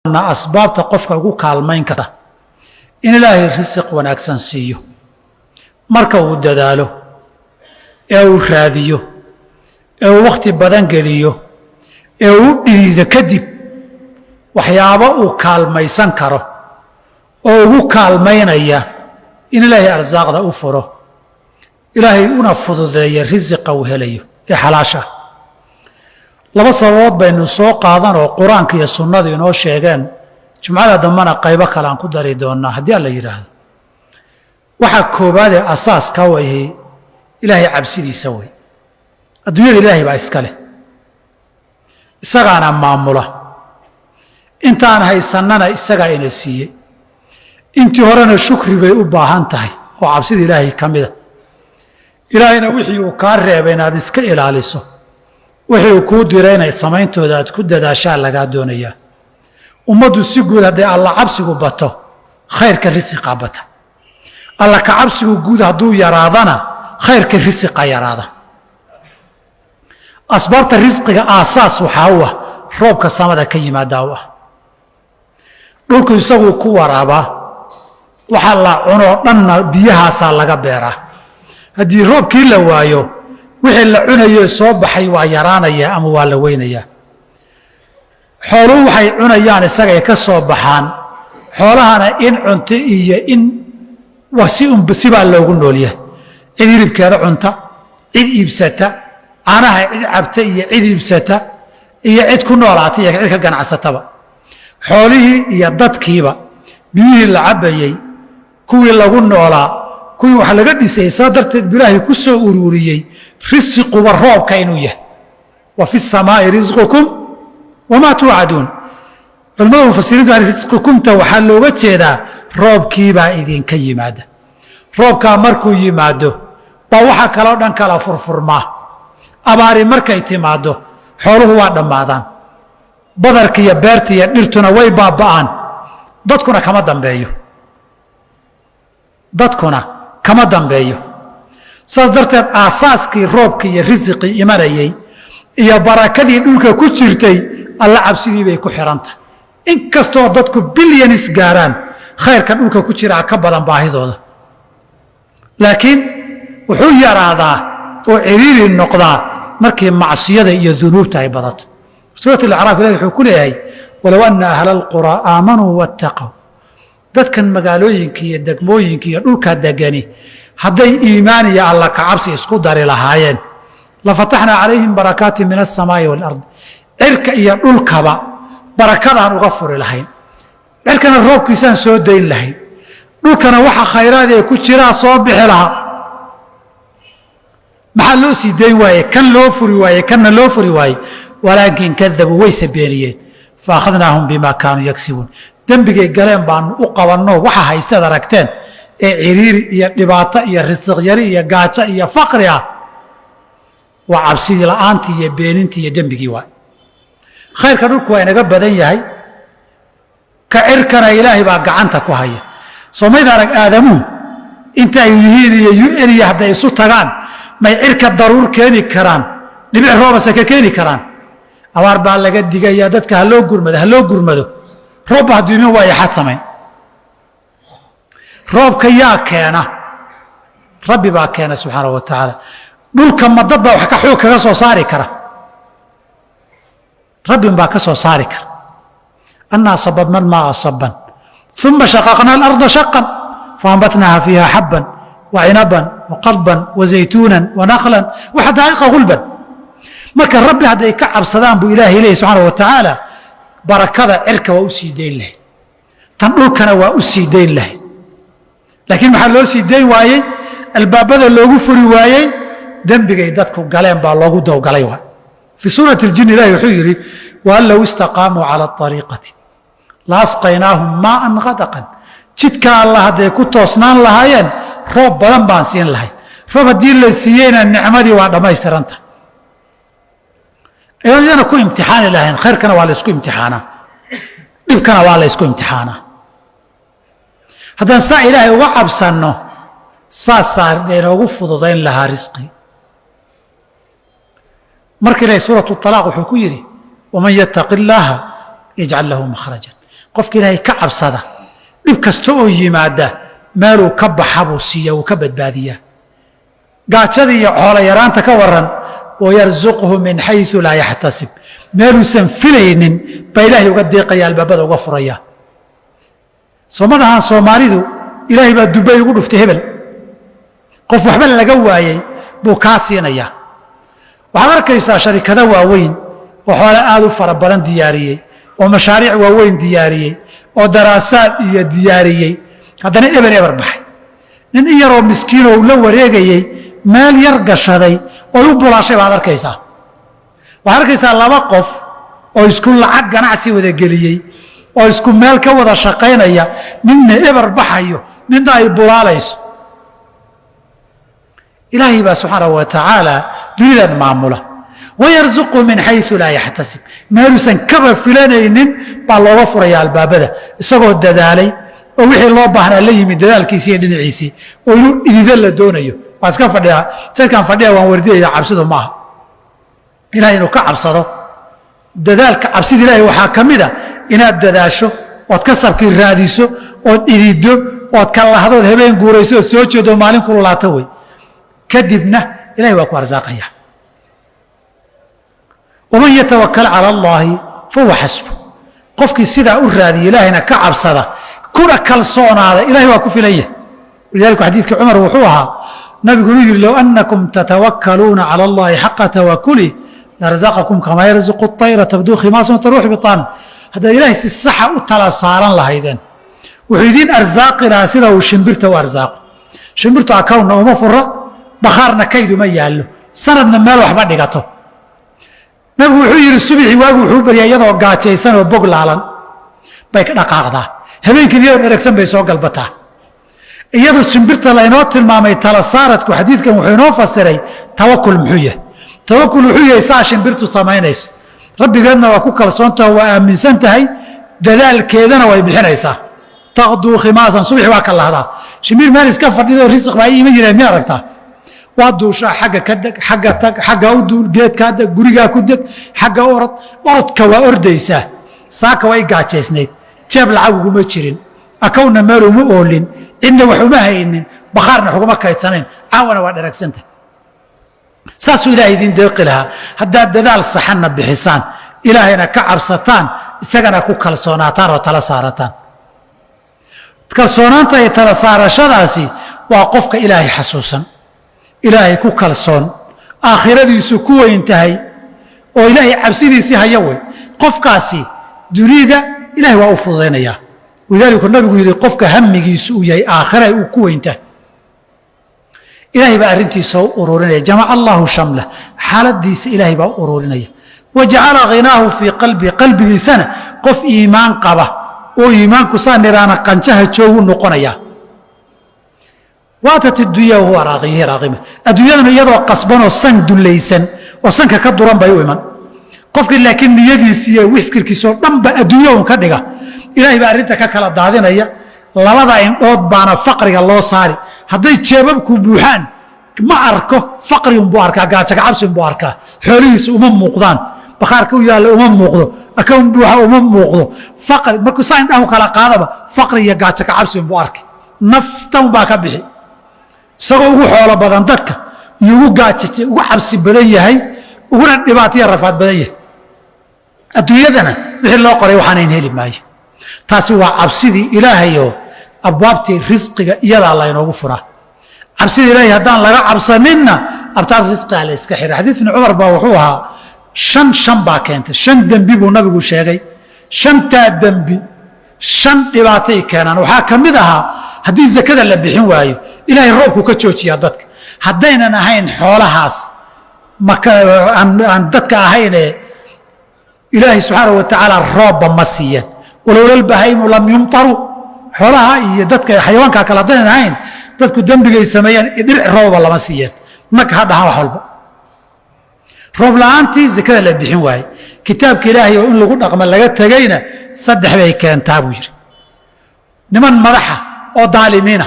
asbaabta qofka ugu kaalmayn karta in ilaahay risiq wanaagsan siiyo marka uu dadaalo ee uu raadiyo ee uu waqti badan geliyo ee uu dhiido kadib waxyaabo uu kaalmaysan karo oo ugu kaalmaynaya in ilaahay arsaaqda u furo ilaahay una fududeeyo risiqa uu helayo ee xalaasha laba sababood baynu soo qaadan oo quraanka iyo sunnadu inoo sheegeen jumcada dambana qaybo kale aan ku dari doonaa haddii alla yidhaahdo waxa koobaad ee asaaska weeye ilaahay cabsidiisa wey adduunyada ilaahay baa iska leh isagaana maamula intaan haysannana isagaa ina siiyey intii horena shukri bay u baahan tahay oo cabsida ilaahay ka mida ilaahayna wixii uu kaa reebay inaad iska ilaaliso wixii uu kuu diray inay samayntooda aad ku dadaashaa lagaa doonayaa ummaddu si guud hadday alla cabsigu bato khayrka risiqa bata alla ka cabsigu guud hadduu yaraadana khayrka risiqa yaraada asbaabta risqiga aasaas waxaa u ah roobka samada ka yimaadaa u ah dhulku isaguu ku waraabaa waxa la cunoo dhanna biyahaasaa laga beeraa haddii roobkii la waayo wixii la cunayo soo baxay waa yaraanayaa ama waa la weynayaa xooluhu waxay cunayaan isagay ka soo baxaan xoolahana in cunto iyo in sibaa loogu noolyahay cid hilibkeeda cunta cid iibsata caanaha cid cabta iyo cid iibsata iyo cid ku noolaata iyo cid ka ganacsataba xoolihii iyo dadkiiba biyihii la cabbayey kuwii lagu noolaa kuwii wax laga dhisayay saa darteed bilaahay ku soo ururiyey risiquba roobka inuu yahay wa fi samaa'i risqukum wamaa tuucaduun culimmada mufasiriintu risqukumta waxaa looga jeedaa roobkiibaa idinka yimaada roobkaa markuu yimaado baa waxa kaloo dhan kala furfurmaa abaari markay timaaddo xooluhu waa dhammaadaan badarka iyo beerta iyo dhirtuna way baaba'aan dadkuna kama dambeeyo saas darteed aasaaskii roobka iyo risiqii imanayey iyo barakadii dhulka ku jirtay alla cabsidii bay ku xidhantahay in kastoo dadku bilyanis gaaraan khayrkan dhulka ku jiraa ka badan baahidooda laakiin wuxuu yaraadaa oo ciriiri noqdaa markii macsiyada iyo dunuubta ay badato suurat alacraaf ilahi wuxuu ku leeyahay walow anna ahla alquraa aamanuu wattaqow dadkan magaalooyinka iyo degmooyinka iyo dhulka degani hadday iimaan iyo alla ka cabsi isku dari lahaayeen lafataxnaa calayhim barakaatin min aلsamaa'i wاlard cirka iyo dhulkaba barakadaan uga furi lahayn cirkana roobkiisaan soo dayn lahayn dhulkana waxa khayraad ee ku jiraa soo bixi lahaa maxaa loo sii dayn waaye kan loo furi waaye kanna loo furi waaye walaakin kadabuu wayse beeniyeen faakhadnaahum bima kaanuu yagsibuun dembigay galeen baanu u qabanno waxa haysteed aragteen ee ciriiri iyo dhibaato iyo risiq yari iyo gaajo iyo faqri ah waa cabsidii la'aantii iyo beenintii iyo dembigii waay khayrka dhulku waa inaga badan yahay ka cirkana ilaahay baa gacanta ku haya soomayda arag aadamuhu inta ay yihiin iyo un iyo hadday isu tagaan may cirka daruur keeni karaan dhibic roobase ka keeni karaan abaar baa laga digayaa dadka ha loo gurmado roobba hadduu iman waayo xaad samayn roobka yaa keena rabbi baa keena subxaanahu wa tacaala dhulka ma dad baa wax ka xoog kaga soo saari kara rabbin baa ka soo saari kara annaa sababna almaa'a sabban uma shaqaqna alarda shaqan faambatnaha fiiha xabban wacinaban waqadban wazaytuunan wanaqlan waxadaa'iqa gulban marka rabbi hadday ka cabsadaan buu ilaahay leeyahy subxaanahu wa tacaala barakada cirka waa u sii dayn lahayd tan dhulkana waa u sii dayn lahayd laakiin maxaa loo sii dayn waayey albaabada loogu furi waayey dembigay dadku galeen baa loogu dowgalay waay fii suurati اljin ilahi wuxuu yidhi waan low istaqaamuu cala ariiqati la asqaynaahum maaan kadaqan jidka alla hadday ku toosnaan lahaayeen roob badan baan siin lahay roob haddii la siiyeyna nicmadii waa dhammaystiranta ayadana ku imtixaani lahayn khayrkana waa laysku imtixaanaa dhibkana waa laysku imtixaanaa haddaan saa ilaahay uga cabsanno saasaa inoogu fududayn lahaa risqi marka ilahay suuratu alaaq wuxuu ku yidhi waman yattaqi illaaha yajcal lahu makhrajan qofka ilaahay ka cabsada dhib kasta oo yimaada meeluu ka baxa buu siiya uu ka badbaadiyaa gaajada iyo xoolo yaraanta ka waran wayarzuqhu min xayثu laa yaxtasib meeluusan filaynin baa ilaahay uga deeqaya albaabada uga furaya soomadahan soomaalidu ilaahay baa dubay ugu dhuftay hebel qof waxba laga waayey buu kaa siinayaa waxaad arkaysaa sharikado waaweyn oo xoolo aad u fara badan diyaariyey oo mashaariic waaweyn diyaariyey oo daraasaad iyo diyaariyey haddana eber baxay nin in yaroo miskiinoo la wareegayey meel yar gashaday oo u bulaashay baad arkaysaa waxaad arkaysaa laba qof oo isku lacag ganacsi wada geliyey oo isku meel ka wada shaqaynaya midna eber baxayo midna ay bulaalayso ilaahay baa subxaanahu wa tacaala dunidan maamula wayarzuqu min xayثu laa yaxtasib meeluusan kaba filanaynin baa looga furaya albaabada isagoo dadaalay oo wixii loo baahnaa la yimid dadaalkiisii iyo dhinaciisii oo inuu dhidido la doonayo waan iska fadhiyaa sayidkaan fadhiya waan wardiyaya cabsidu maaha ilahay inuu ka cabsado dadaalka cabsida ilaahay waxaa ka mid a inaad dadaasho ood ka sabkii raadiso ood dhidido ood ka lahdood habeen guurayso ood soo jeedo maalin kululaato wey kadibna ilahay waa ku arsaaqaya waman yatawakal cala allaahi fahuwa xasbu qofkii sidaa u raadiya ilaahayna ka cabsada kuna kalsoonaada ilahay waa ku filan yahay walidaalika xadiidkii cumar wuxuu ahaa nabigu inuu yidhi low annakum tatawakkaluuna cala allahi xaqa tawakulih larazaqakum kamaa yarzuqu اطayra tabduu khimaasan wataruuxu biطaan haddaad ilaahay si saxa u tala saaran lahaydeen wuxuu idiin arsaaqi lahaa sida uu shimbirta u arsaaqo shimbirtu akawnna uma fura bakhaarna kayduma yaallo sanadna meel waxba dhigato nabigu wuxuu yidhi subixii waagu wuxuu baryaa iyadoo gaajaysan oo bog laalan bay ka dhaqaaqdaa habeenkii iyadoo dheragsan bay soo galbataa iyadoo shimbirta laynoo tilmaamay tala saaradku xadiidkan wuxuu inoo fasiray tawakul muxuu yahay tawakul wuxuu yahay saa shimbirtu samaynayso rabbigeedna waa ku kalsoontaho waa aaminsan tahay dadaalkeedana way bixinaysaa taqduu khimaasan subaxi waa ka lahdaa shimbir meel iska fadhido risiq baa iima jireen miya aragtaa waa duushaa xagga ka deg xagga tag xagga u duul geedkaa deg gurigaa ku deg xagga orod orodka waa ordaysaa saaka way gaajaysnayd jeeb lacag uguma jirin akowna meel uma oolin cidna wax uma haynin bakhaarna waxuguma kaydsanayn caawana waa dheragsanta saasuu ilaahay idin deeqi lahaa haddaad dadaal saxanna bixisaan ilaahayna ka cabsataan isagana ku kalsoonaataan oo tala saarataan kalsoonaanta iyo tala saarashadaasi waa qofka ilaahay xasuusan ilaahay ku kalsoon aakhiradiisu ku weyn tahay oo ilaahay cabsidiisii haya wey qofkaasi dunida ilahay waa u fududaynayaa walidaalika nabigu yidhi qofka hamigiisu uu yahay aakhira uu ku weyn tahay ilaahay baa arrintiisa u ururinaya jamaca allaahu shamlah xaaladiisa ilaahay baa u ururinaya wa jacala ghinaahu fii qalbii qalbigiisana qof iimaan qaba oo iimaanku saa niraana qanjaha joogu noqonaya waatat iddunya wahuwa raaqima adduunyadana iyadoo qasbanoo san dullaysan oo sanka ka duran bay u iman qofkii laakiin niyadiisi iyo fikirkiisoo dhanba adduunya un ka dhiga ilaahay baa arrinta ka kala daadinaya labada indhood baana faqriga loo saari hadday jeebabku buuxaan ma arko faqriunbuu arkaa gaajagacabsiunbuu arkaa xoolihiisa uma muuqdaan bakhaarka u yaalla uma muuqdo akawn buuxa uma muuqdo faqri markuu saa indhahu kala qaadaba faqri iyo gaajagacabsiunbuu arkay naftan baa ka bixi isagoo ugu xoolo badan dadka iyo ugu gaajajay ugu cabsi badan yahay uguna dhibaataiyo rafaad badan yahay adduunyadana wixii loo qoray waxaanayn heli maayo taasi waa cabsidii ilaahayoo abwaabtii risqiga iyadaa laynoogu furaa cabsida ilaahay haddaan laga cabsaninna abtaab risqiga la iska xira xadiid ibni cumar baa wuxuu ahaa shan baa keentay 5 dembi buu nabigu sheegay 5taa dembi 5 dhibaatay keenaan waxaa ka mid ahaa haddii zakada la bixin waayo ilaahay roobku ka joojiyaa dadka haddaynan ahayn xoolahaas aan dadka ahaynee ilaahay subxaanahu wa tacaala roobba ma siiyeen walowla albahaa'imu lam yumtaruu xoolaha iyo dadka xayawaankaa kale haddaynan ahayn dadku dembigay sameeyeen dhinac roobba lama siiyeen nag ha dhahaan wax walba roob la'aantii zakada la bixin waaye kitaabka ilaahay oo in lagu dhaqmo laga tegayna 3 bay keentaa buu yidhi niman madaxa oo daalimiina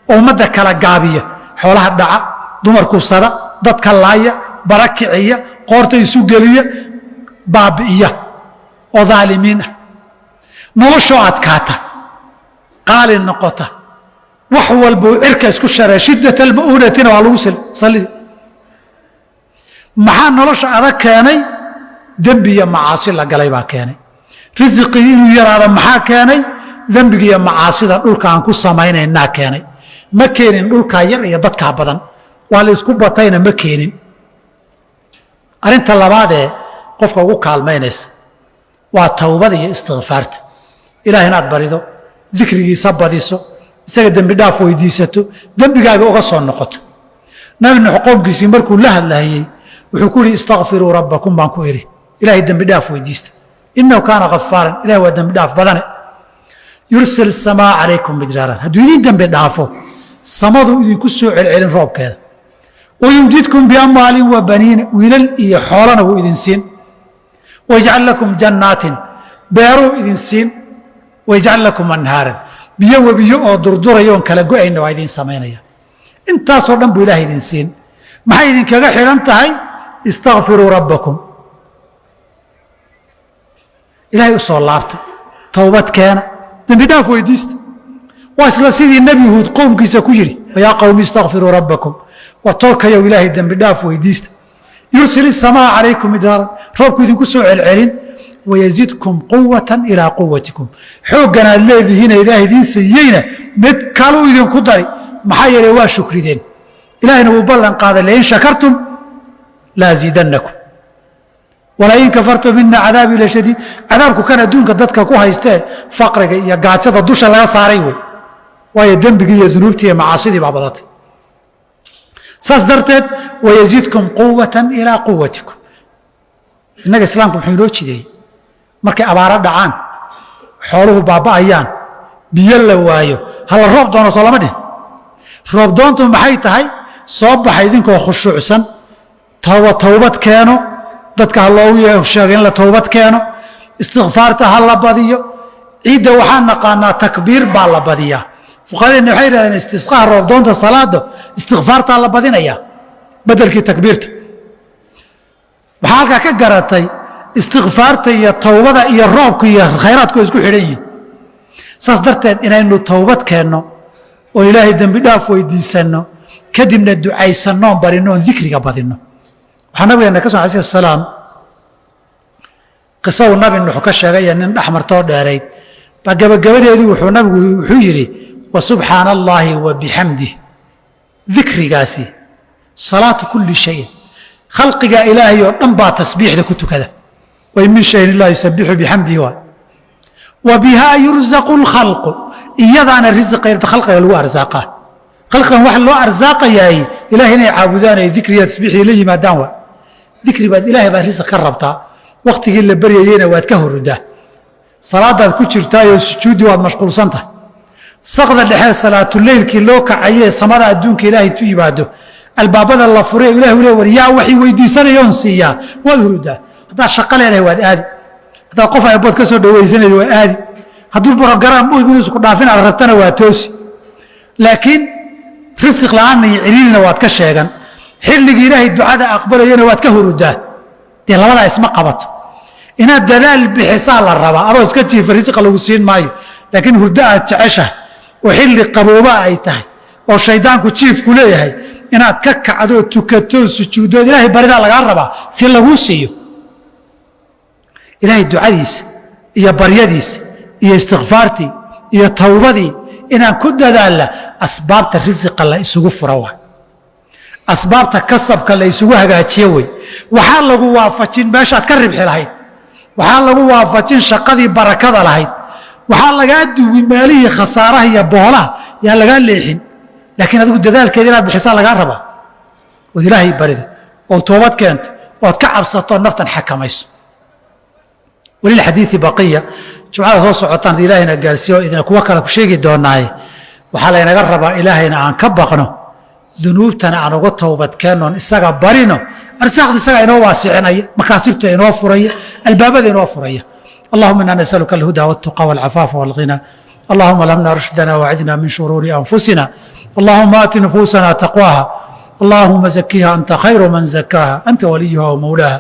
oo ummadda kala gaabiya xoolaha dhaca dumarku sada dadka laaya barakiciya qoorta isu geliya baabi'iya oo daalimiin ah noloshoo adkaata qaali noqota wax walbuu cirka isku sharay shiddat alma'uunatina waa lagu sallidi maxaa nolosha adag keenay dembi iyo macaasi la galay baa keenay risiqii inuu yaraado maxaa keenay dembiga iyo macaasida dhulka aan ku samaynaynaa keenay ma keenin dhulkaa yar iyo dadkaa badan waa la isku batayna ma keenin arrinta labaadee qofka ugu kaalmaynaysa waa tawbada iyo istikfaarta ilaah inaad barido dikrigiisa badiso isaga dembi dhaaf weydiisato dembigaaga uga soo noqoto nabi nuux qoomkiisii markuu la hadlaayey wuxuu ku yidhi istakfiruu rabbakum baan ku idhi ilaahay dembi dhaaf weydiista innahu kaana gafaaran ilahay waa dembi dhaaf badane yursil samaa calaykum midraaran hadduu idiin dembi dhaafo samadu idinku soo celcelin roobkeeda wayumdidkum biamwaalin wa baniina wiilal iyo xoolana wuu idin siin wayajcal lakum jannaatin beeruu idin siin wayajcal lakum anhaaran biyo webiyo oo durduraya oon kala go'ayna waa idiin samaynaya intaasoo dhan buu ilaah idin siin maxay idinkaga xidhan tahay istakfiruu rabbakum ilaahay u soo laabta towbad keena dembi dhaaf weydiista waa isla sidii nebi huud qowmkiisa ku yidhi yaa qowmi istakfiruu rabbakum waa toolkayow ilaahay dembi dhaaf weydiista yursil isamaa calaykum midraaran roobku idinku soo celcelin wayazidkum quwatan ilaa quwatikum xooggan aad leedihiina ilaah idiin siiyeyna mid kaluu idinku dari maxaa yeelay waa shukrideen ilaahayna wuu ballan qaaday lain shakartum laaziidannakum walain kafartum ina cadaabii lashadiid cadaabku kan adduunka dadka ku haystee faqriga iyo gaajada dusha laga saaray wey waayo dembigii iyo dunuubtii iyo macaasidii baa badatay saas darteed wayazidkum quwatan ilaa quwatikum innaga islaamku muxuu inoo jideeyey markay abaaro dhacaan xooluhu baaba'ayaan biyo la waayo hala roob doono soo lama dhihin roob doontu maxay tahay soo baxa idinkoo khushuucsan towbad keeno dadka ha loogu sheego in la towbad keeno istikfaarta ha la badiyo ciidda waxaan naqaanaa takbiir baa la badiyaa fuqahadeena waxay yidhahdeen istisqaha roob doonta salaada istikfaartaa la badinayaa bedelkii takbiirta maxaa halkaa ka garatay istikfaarta iyo towbada iyo roobka iyo khayraadku way isku xidhan yihiin saas darteed inaynu towbad keenno oo ilaahay dembi dhaaf weydiisanno kadibna ducaysannoon barinno oon dikriga badinno waxaa nabigeena ka soo alay salaam qiso uu nabi nuux ka sheegay nin dhexmartoo dheerayd baa gabagabadeedii wuxuu yidhi wa subxaana allaahi wa bixamdih dikrigaasi salaatu kulli shayin khalqiga ilaahay oo dhan baa tasbiixda ku tukada wain min shayin illaa yusabixu bixamdihi waay wa bihaa yurzaqu lkhalqu iyadaana risiqa khalqiga lagu arsaaqaa khalqigan waxa loo arsaaqayaay ilahay inay caabudaan ay dikriya tasbiixdii la yimaadaan waay dikri baad ilaahay baad risiq ka rabtaa wakhtigii la baryayeyna waad ka horodaa salaadaad ku jirtaayoo sujuuddii waad mashquulsan tahay saqda dhexee salaatuleylkii loo kacayee samada adduunka ilaahay tu yimaado albaabada la furee ilah le war yaa waxay weydiisanayoon siiyaa waad horodaa haddaad shaqo leedahay waad aadi haddaad qof aybood ka soo dhawaysanaya waa aadi hadduu brogaraam inuu isku dhaafin aad rabtana waa toosi laakiin risiq la'aanna iyo ciriirina waad ka sheegan xilligii ilaahay ducada aqbalayana waad ka horodaa dee labadaa isma qabato inaad dadaal bixisaa la rabaa adoo iska jiifa risiqa lagu siin maayo laakiin hurdo aad jeceshahay oo xilli qabooba ay tahay oo shaydaanku jiifku leeyahay inaad ka kacdoo tukatoo sujuuddood ilaahay baridaa lagaa rabaa si laguu siiyo ilaahay ducadiisa iyo baryadiisa iyo istikfaartii iyo towbadii inaan ku dadaalla asbaabta risiqa la isugu fura waay asbaabta kasabka la isugu hagaajiye wey waxaa lagu waafajin meeshaad ka ribxi lahayd waxaa lagu waafajin shaqadii barakada lahayd waxaa lagaa duwi meelihii khasaaraha iyo boolaha yaa lagaa leexin laakiin adigu dadaalkeeda inaad bixisaa lagaa rabaa ood ilaahay barido oo toobad keento ood ka cabsato naftan xakamayso walilxadiidi baqiya jumcada soo socotaan ilaahayna gaarsiiyo idina kuwo kale ku sheegi doonaaye waxaa laynaga rabaa ilaahayna aan ka baqno dunuubtana aan uga towbad keennoon isaga barino arsaaqda isagaa inoo waasicinaya makaasibta inoo furaya albaabada inoo furaya allahuma inaa nasaluka alhuda waltuqa walcafaafa walghina allahuma lamna rushdana wacidna min shuruuri anfusina allahuma aati nufuusana taqwaha allahuma zakiha anta khayru man zakaaha anta waliyuha wamawlaaha